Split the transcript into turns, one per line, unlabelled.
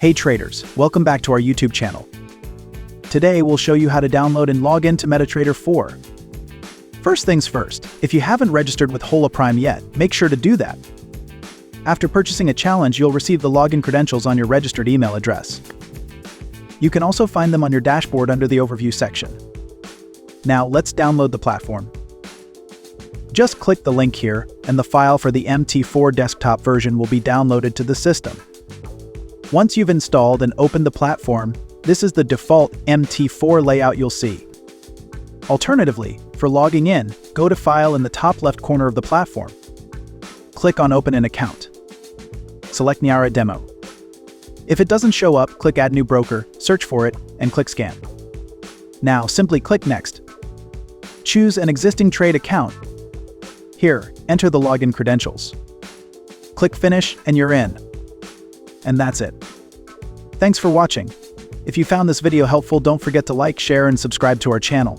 Hey traders, welcome back to our YouTube channel. Today we'll show you how to download and log into MT4 4. First things first, if you haven't registered with Hola Prime yet, make sure to do that. After purchasing a challenge, you'll receive the login credentials on your registered email address. You can also find them on your dashboard under the overview section. Now let's download the platform. Just click the link here, and the file for the MT4 desktop version will be downloaded to the system. Once you've installed and opened the platform, this is the default MT4 layout you'll see. Alternatively, for logging in, go to File in the top left corner of the platform. Click on Open an Account. Select Nyara Demo. If it doesn't show up, click Add New Broker, search for it, and click Scan. Now simply click Next. Choose an existing trade account. Here, enter the login credentials. Click Finish and you're in. And that's it. Thanks for watching. If you found this video helpful, don't forget to like, share, and subscribe to our channel.